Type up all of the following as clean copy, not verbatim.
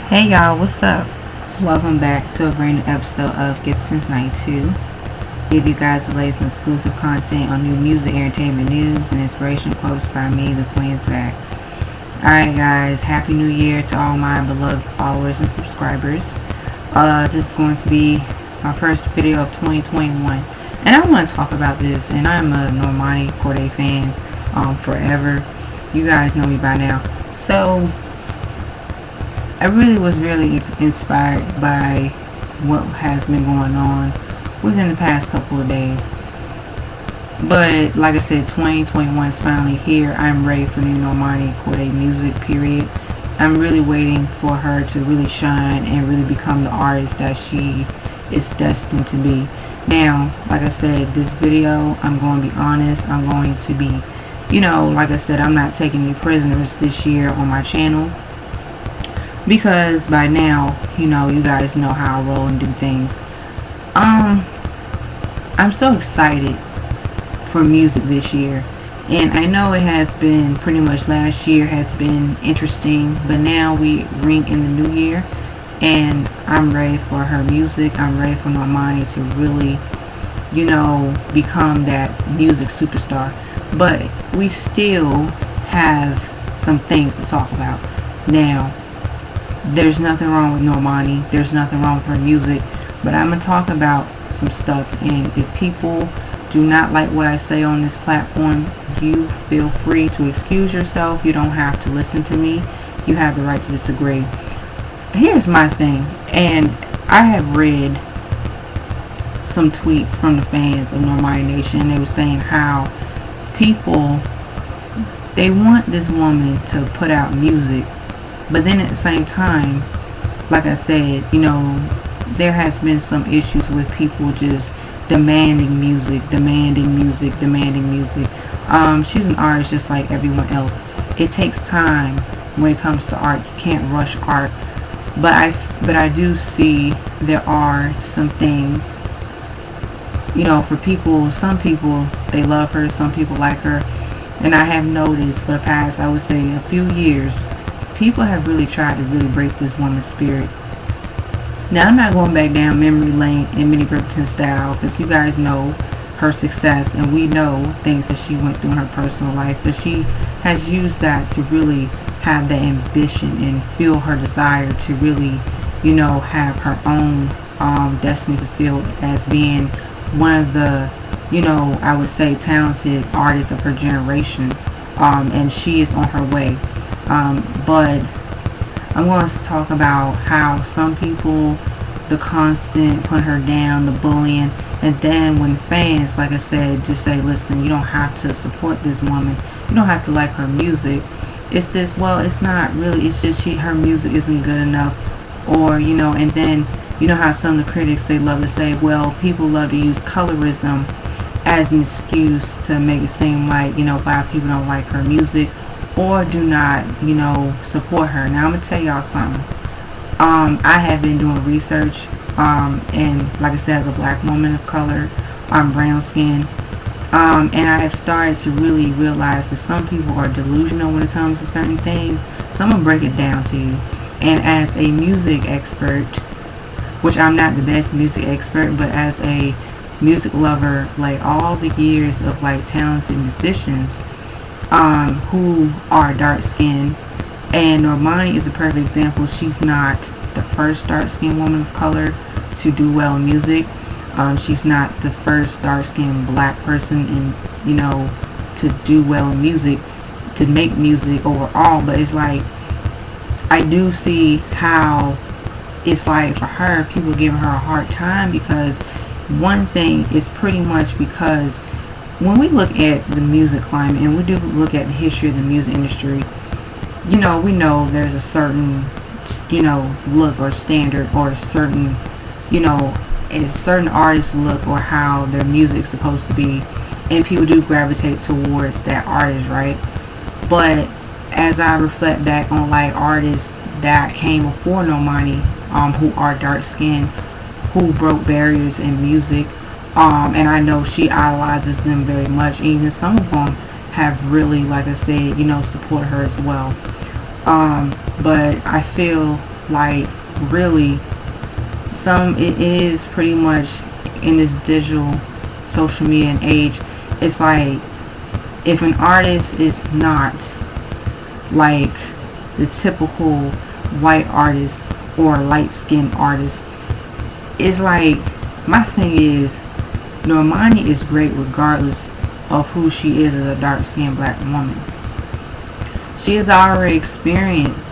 Hey y'all, what's up? Welcome back to a brand new episode of Gift Since 92. Give you guys the latest and exclusive content on new music, entertainment news, and inspiration quotes by me, the Queen's back. Alright guys, Happy New Year to all my beloved followers and subscribers. This is going to be my first video of 2021. And I want to talk about this, and I'm a Normani Kordei fan forever. You guys know me by now. So, I really was inspired by what has been going on within the past couple of days. But like I said, 2021 is finally here. I'm ready for new Normani Kordei music, period. I'm really waiting for her to really shine and really become the artist that she is destined to be. Now, like I said, this video, I'm going to be honest. I'm going to be, like I said, I'm not taking any prisoners this year on my channel. Because by now, you guys know how I roll and do things. I'm so excited for music this year. And I know it has been pretty much last year has been interesting. But now we ring in the new year. And I'm ready for her music. I'm ready for Normani to really, become that music superstar. But we still have some things to talk about. Now, there's nothing wrong with Normani. There's nothing wrong with her music. But I'm going to talk about some stuff. And if people do not like what I say on this platform, you feel free to excuse yourself. You don't have to listen to me. You have the right to disagree. Here's my thing. And I have read some tweets from the fans of Normani Nation. They were saying how people, they want this woman to put out music. But then at the same time, like I said, there has been some issues with people just demanding music. She's an artist just like everyone else. It takes time when it comes to art. You can't rush art. But I do see there are some things, for people. Some people, they love her. Some people like her. And I have noticed for the past, I would say, a few years, people have really tried to really break this woman's spirit. Now, I'm not going back down memory lane in Minnie Riperton style, because you guys know her success, and we know things that she went through in her personal life. But she has used that to really have the ambition and feel her desire to really, have her own destiny fulfilled as being one of the, I would say, talented artists of her generation. And she is on her way. But I'm going to talk about how some people, the constant putting her down, the bullying, and then when fans, like I said, just say, listen, you don't have to support this woman, you don't have to like her music. It's just, well, it's not really, it's just her music isn't good enough. Or, and then, how some of the critics, they love to say, well, people love to use colorism as an excuse to make it seem like, why people don't like her music or do not, support her. Now, I'm going to tell y'all something. I have been doing research, and like I said, as a black woman of color, I'm brown skinned, and I have started to really realize that some people are delusional when it comes to certain things. So I'm going to break it down to you. And as a music expert, which I'm not the best music expert, but as a music lover, like all the years of like talented musicians who are dark skinned, and Normani is a perfect example. She's not the first dark skinned woman of color to do well in music. She's not the first dark skinned black person in to do well in music, to make music overall. But it's like, I do see how it's like for her, people giving her a hard time, because one thing is pretty much because when we look at the music climate and we do look at the history of the music industry, we know there's a certain, look or standard, or a certain, a certain artist look or how their music's supposed to be, and people do gravitate towards that artist, right? But as I reflect back on like artists that came before Normani, who are dark skinned, who broke barriers in music, and I know she idolizes them very much. Even some of them have really, like I said, support her as well. But I feel like, really, it is pretty much in this digital social media and age. It's like, if an artist is not like the typical white artist or light skinned artist, it's like, my thing is, Normani is great regardless of who she is as a dark skinned black woman. She has already experienced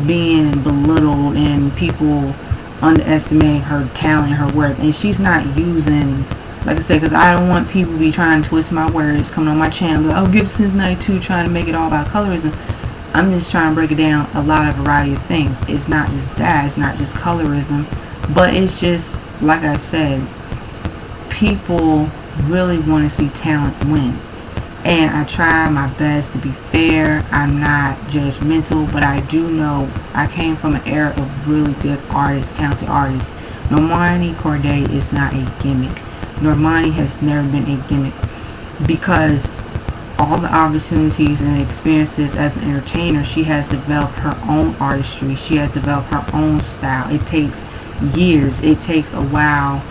being belittled and people underestimating her talent, her work, and she's not using, like I said, because I don't want people to be trying to twist my words coming on my channel, like, oh, give since 92, trying to make it all about colorism. I'm just trying to break it down a lot of variety of things. It's not just that, it's not just colorism, but it's just, like I said, people really want to see talent win. And I try my best to be fair. I'm not judgmental, but I do know I came from an era of really good artists, talented artists. Normani Kordei is not a gimmick. Normani has never been a gimmick, because all the opportunities and experiences as an entertainer, she has developed her own artistry. She has developed her own style. It takes years. It takes a while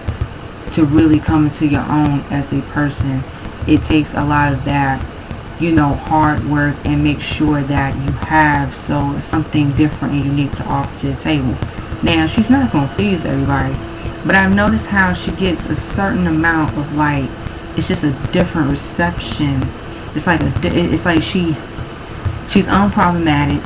to really come into your own as a person. It takes a lot of that, hard work, and make sure that you have something different and unique to offer to the table. Now, she's not going to please everybody, but I've noticed how she gets a certain amount of, like, it's just a different reception. It's like she's unproblematic,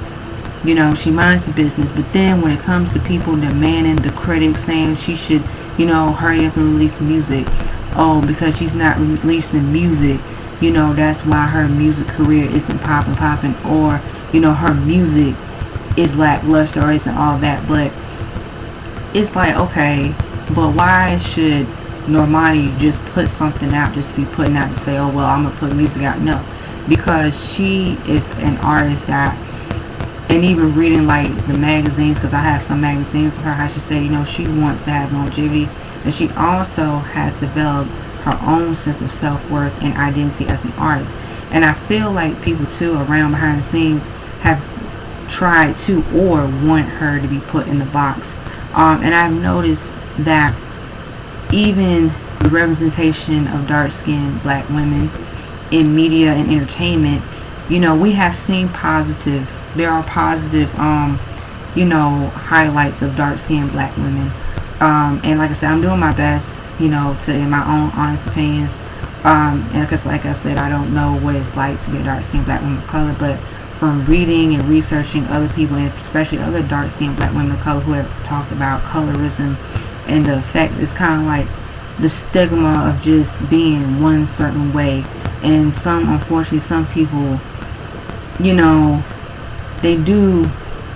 she minds the business, but then when it comes to people demanding, the critics saying she should, hurry up and release music. Oh, because she's not releasing music, that's why her music career isn't popping, or, her music is lackluster or isn't all that. But it's like, okay, but why should Normani just put something out just to be putting out to say, oh, well, I'm going to put music out? No, because she is an artist that, and even reading like the magazines, because I have some magazines of her, I should say, she wants to have longevity. And she also has developed her own sense of self-worth and identity as an artist. And I feel like people too around behind the scenes have tried to or want her to be put in the box. And I've noticed that even the representation of dark-skinned black women in media and entertainment, we have seen there are positive highlights of dark-skinned black women. And like I said, I'm doing my best, in my own honest opinions. And because, like I said, I don't know what it's like to be a dark-skinned black woman of color, but from reading and researching other people, and especially other dark-skinned black women of color who have talked about colorism and the effects, it's kind of like the stigma of just being one certain way. And unfortunately, some people, they do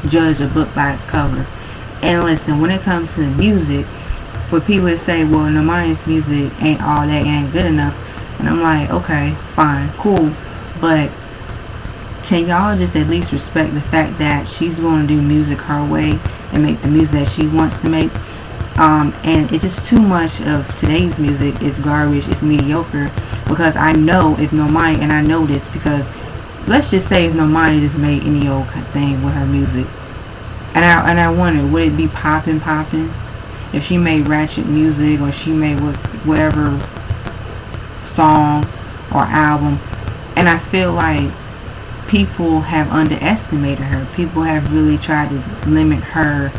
judge a book by its cover. And listen, when it comes to the music, for people to say, well, Normani's music ain't all that, ain't good enough, and I'm like, okay, fine, cool, but can y'all just at least respect the fact that she's going to do music her way and make the music that she wants to make? And it's just too much of today's music. It's garbage, it's mediocre, because I know if Normani, and I know this because, let's just say if Normani just made any old thing with her music, and I wonder, would it be popping if she made ratchet music, or she made whatever song or album? And I feel like people have underestimated her. People have really tried to limit her,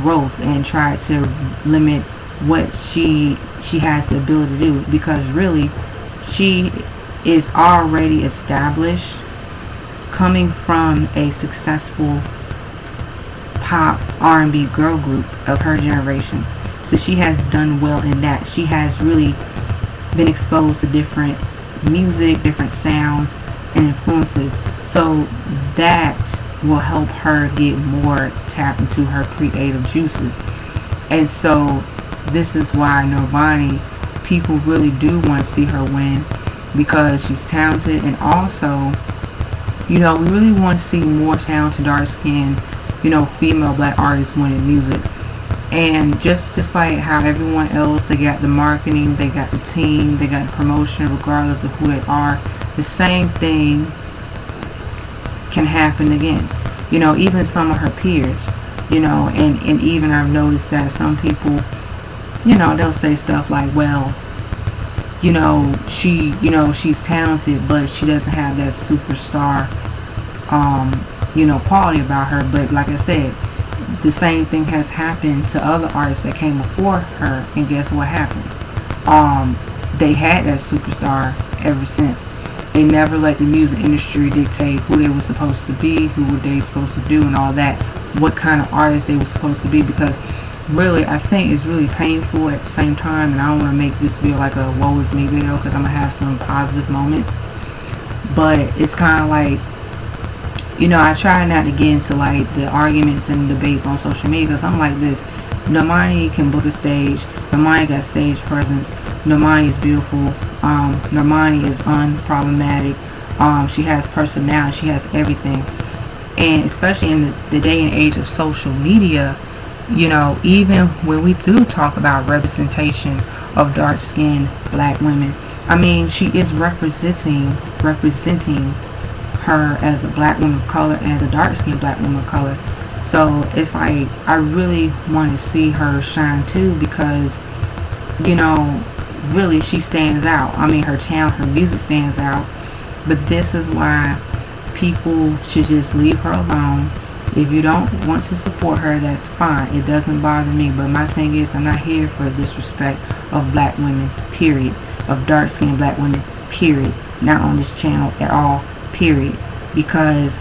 growth, and tried to limit what she has the ability to do, because really she is already established, coming from a successful pop R&B girl group of her generation. So she has done well in that. She has really been exposed to different music, different sounds and influences. So that will help her get more tap into her creative juices. And so this is why Normani, people really do want to see her win, because she's talented, and also, we really want to see more talented, dark-skinned, female black artists winning music. And just like how everyone else, they got the marketing, they got the team, they got the promotion, regardless of who they are, the same thing can happen again. Even some of her peers, And even I've noticed that some people, they'll say stuff like, well, she's talented, but she doesn't have that superstar, quality about her. But like I said, the same thing has happened to other artists that came before her, and guess what happened? They had that superstar ever since. They never let the music industry dictate who they were supposed to be, who were they supposed to do, and all that, what kind of artist they were supposed to be. Because really, I think it's really painful at the same time, and I don't want to make this video like a woe is me video, because I'm going to have some positive moments. But it's kind of like, I try not to get into like the arguments and debates on social media, because I'm like this. Normani can book a stage. Normani got stage presence. Normani is beautiful. Normani is unproblematic. She has personality. She has everything. And especially in the day and age of social media, even when we do talk about representation of dark-skinned black women, I mean, she is representing her as a black woman of color and as a dark-skinned black woman of color. So it's like, I really want to see her shine too, because really she stands out. I mean, her talent, her music stands out. But this is why people should just leave her alone. If you don't want to support her, that's fine. It doesn't bother me. But my thing is, I'm not here for disrespect of black women, period. Of dark-skinned black women, period. Not on this channel at all, period. Because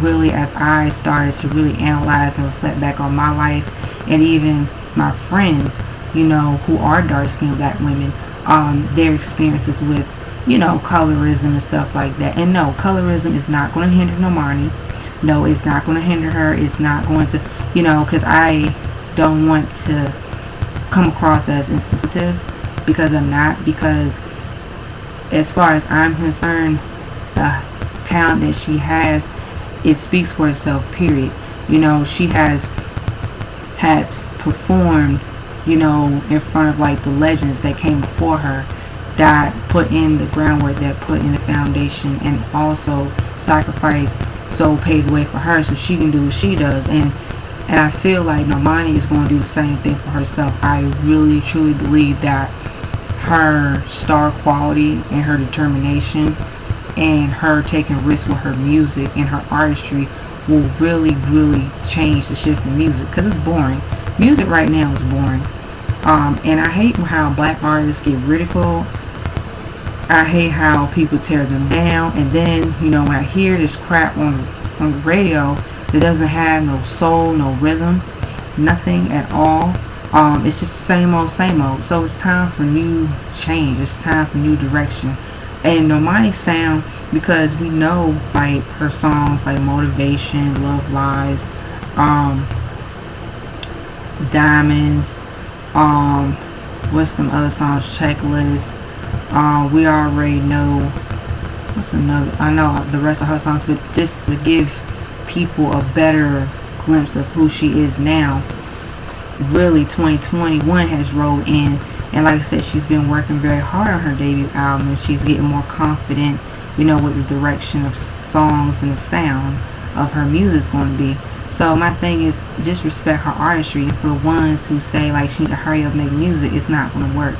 really, as I started to really analyze and reflect back on my life, and even my friends, who are dark-skinned black women, their experiences with, colorism and stuff like that. And no, colorism is not going to hinder Normani. No, it's not going to hinder her. It's not going to, because I don't want to come across as insensitive, because I'm not. Because as far as I'm concerned, the talent that she has, it speaks for itself, period. She has performed, in front of like the legends that came before her, that put in the groundwork, that put in the foundation, and also sacrificed, so paved the way for her so she can do what she does. And I feel like Normani is going to do the same thing for herself. I really truly believe that her star quality and her determination and her taking risks with her music and her artistry will really, really change the shift in music, because it's boring. Music right now is boring. And I hate how black artists get ridiculed. I hate how people tear them down. And then, when I hear this crap on the radio that doesn't have no soul, no rhythm, nothing at all, it's just the same old, same old. So it's time for new change. It's time for new direction. And Normani's sound, because we know like her songs like Motivation, Love Lies, Diamonds, what's some other songs, Checklist, we already know, what's another, I know the rest of her songs, but just to give people a better glimpse of who she is now, really 2021 has rolled in. And like I said, she's been working very hard on her debut album, and she's getting more confident, with the direction of songs and the sound of her music is going to be. So my thing is, just respect her artistry. And for the ones who say like she need to hurry up and make music, it's not going to work.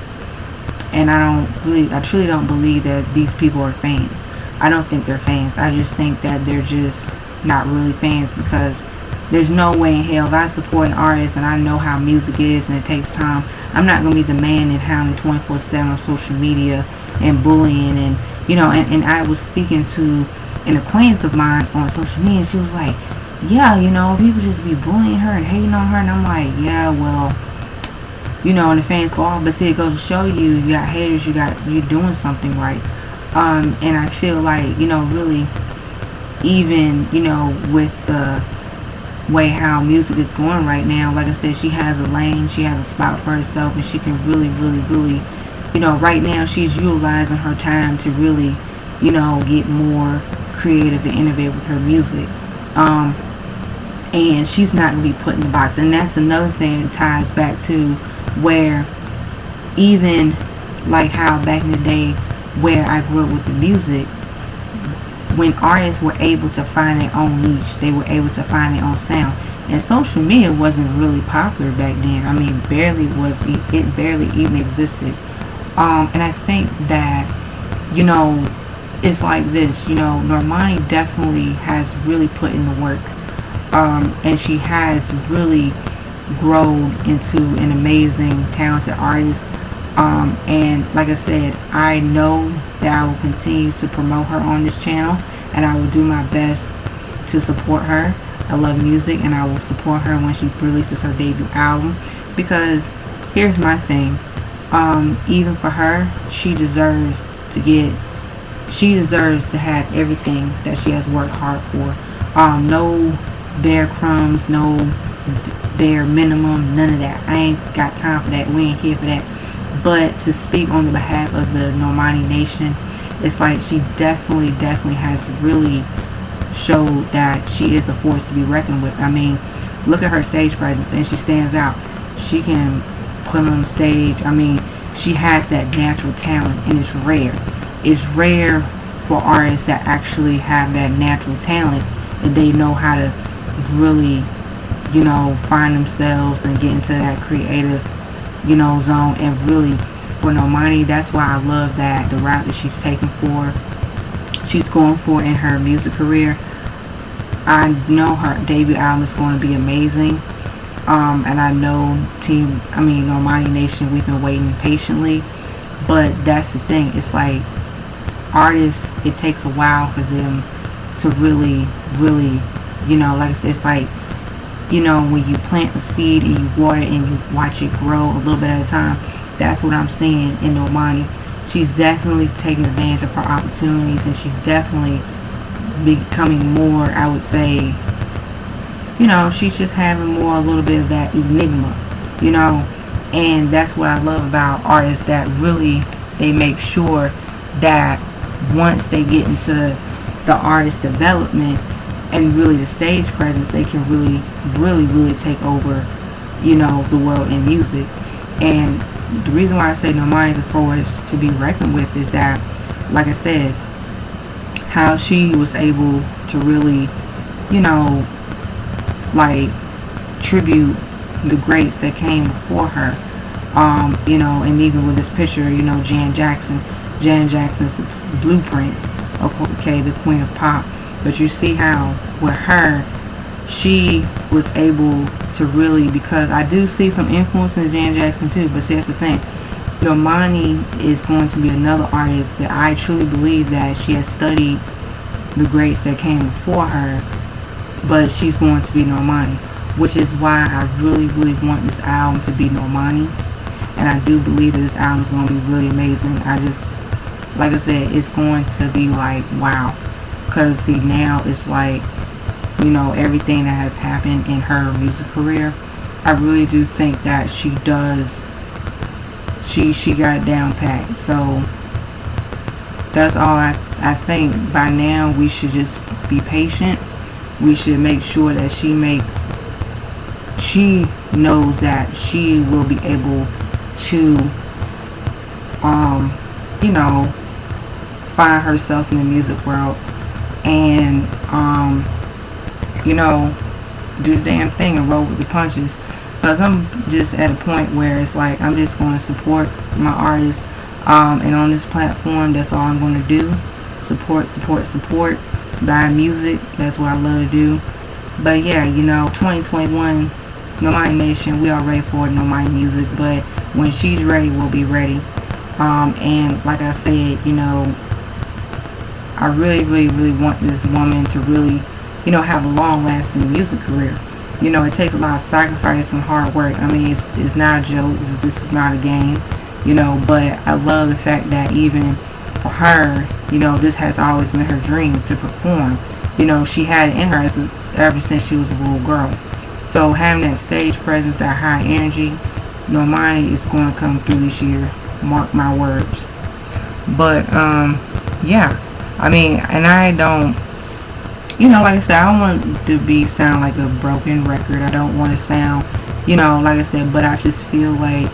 And I truly don't believe that these people are fans. I don't think they're fans. I just think that they're just not really fans, because there's no way in hell, if I support an artist and I know how music is and it takes time, I'm not going to be the man and hounding 24/7 on social media and bullying. And and I was speaking to an acquaintance of mine on social media, and she was like, yeah, people just be bullying her and hating on her. And I'm like, yeah, well, and the fans go off, but see, it goes to show you got haters, you're doing something right. And I feel like, really, even, with the way how music is going right now, like I said, she has a lane, she has a spot for herself, and she can really, really, really, right now she's utilizing her time to really, get more creative and innovative with her music. And she's not going to be put in the box. And that's another thing that ties back to where, even like how back in the day where I grew up with the music, when artists were able to find their own niche, they were able to find their own sound. And social media wasn't really popular back then. I mean, it barely even existed. And I think that, you know, it's like this. You know, Normani definitely has really put in the work, and she has really grown into an amazing, talented artist. And like I said, I know that I will continue to promote her on this channel, and I will do my best to support her. I love music, and I will support her when she releases her debut album, because here's my thing. Even for her, she deserves to have everything that she has worked hard for. No bare crumbs, no bare minimum, none of that. I ain't got time for that. We ain't here for that. But to speak on the behalf of the Normani Nation, it's like she definitely has really showed that she is a force to be reckoned with. I mean, look at her stage presence, and she stands out. She can put on the stage. I mean, she has that natural talent, and it's rare. It's rare for artists that actually have that natural talent, and they know how to really, you know, find themselves and get into that creative, you know, zone. And really, for Normani, that's why I love that the route that she's going for in her music career. I know her debut album is going to be amazing. And I know Normani Nation, we've been waiting patiently. But that's the thing. It's like artists, it takes a while for them to really, you know, like I said, it's like, you know, when you plant a seed and you water it and you watch it grow a little bit at a time. That's what I'm seeing in Normani. She's definitely taking advantage of her opportunities, and she's definitely becoming more, I would say, you know, she's just having more, a little bit of that enigma, you know. And that's what I love about artists, that really, they make sure that once they get into the artist development and really the stage presence, they can really take over, you know, the world in music. And the reason why I say Normani is a force to be reckoned with is that, like I said, how she was able to really, you know, like, tribute the greats that came before her. You know, and even with this picture, you know, Janet Jackson's the blueprint of, okay, the queen of pop. But you see how with her, she was able to really, because I do see some influence in Janet Jackson too, but see, that's the thing. Normani is going to be another artist that I truly believe that she has studied the greats that came before her, but she's going to be Normani, which is why I really want this album to be Normani. And I do believe that this album is going to be really amazing. I just, like I said, it's going to be like, wow. Because see, now it's like, you know, everything that has happened in her music career, I really do think that she got it down pat. So that's all I think. By now we should just be patient. We should make sure that she knows that she will be able to you know, find herself in the music world, and you know, do the damn thing and roll with the punches. Because I'm just at a point where it's like, I'm just going to support my artists, and on this platform, that's all I'm going to do. Support, buy music. That's what I love to do. But yeah, you know, 2021, Normani Nation, we are ready for Normani music, but when she's ready, we'll be ready. And like I said, you know, I really want this woman to really, you know, have a long-lasting music career. You know, it takes a lot of sacrifice and hard work. I mean, it's not a joke. This is not a game, you know. But I love the fact that even for her, you know, this has always been her dream to perform. You know, she had it in her ever since she was a little girl. So having that stage presence, that high energy, Normani is going to come through this year. Mark my words. But yeah, I mean, and I don't, you know, like I said, I don't want to sound like a broken record. I don't want to sound, you know, like I said, but I just feel like,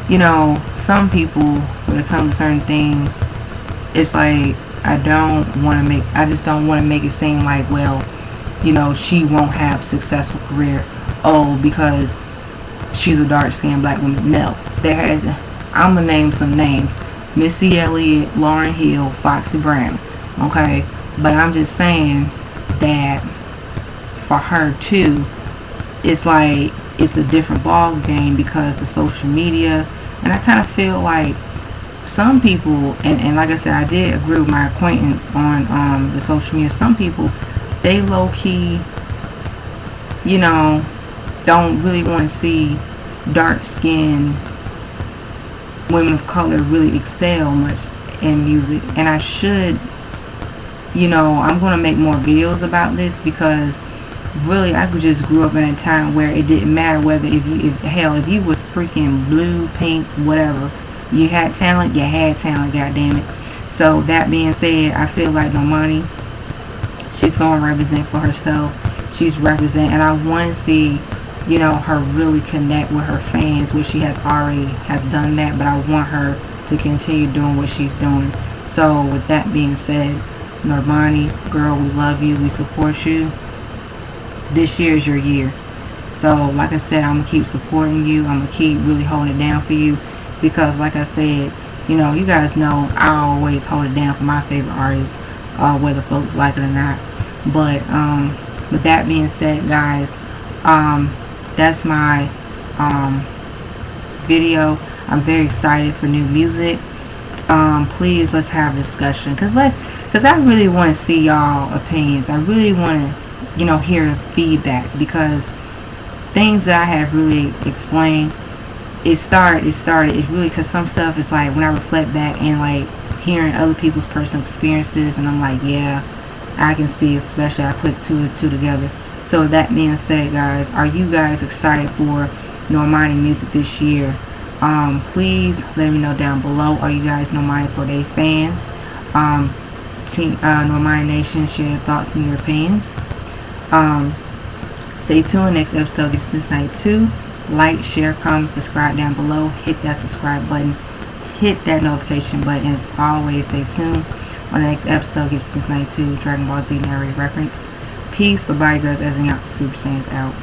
you know, some people, when it comes to certain things, it's like, I just don't want to make it seem like, well, she won't have successful career. Oh, because she's a dark skinned black woman. No. I'm gonna name some names. Missy Elliott, Lauryn Hill, Foxy Brown. Okay? But I'm just saying that for her too, it's like it's a different ball game because of social media. And I kind of feel like some people, and like I said, I did agree with my acquaintance on the social media. Some people, they low key, don't really want to see dark skinned women of color really excel much in music. And I should, I'm going to make more videos about this, because really I could just grew up in a time where it didn't matter whether if you was freaking blue, pink, whatever, you had talent, god damn it. So that being said, I feel like Normani, she's going to represent for herself. She's representing, and I want to see her really connect with her fans, which she has done that, but I want her to continue doing what she's doing. So with that being said, Normani, girl, we love you, we support you. This year is your year. So like I said, I'm going to keep supporting you. I'm going to keep really holding it down for you, because like I said, you guys know I always hold it down for my favorite artists, whether folks like it or not. But with that being said, guys, that's my video. I'm very excited for new music. Please, let's have a discussion, because I really want to see y'all opinions. I really want to hear feedback, because things that I have really explained, it's really, because some stuff is like when I reflect back and like hearing other people's personal experiences, and I'm like, yeah, I can see, especially I put two and two together. So with that being said, guys, are you guys excited for Normani music this year? Please let me know down below. Are you guys Normani Kordei fans? Normani Nation, share your thoughts and your opinions. Stay tuned. Next episode is Since Night 2. Like, share, comment, subscribe down below. Hit that subscribe button. Hit that notification button. As always, stay tuned. On the next episode, give Since Night 2 Dragon Ball Z narrated reference. Peace. Bye-bye, girls. As in, Super Saiyans out.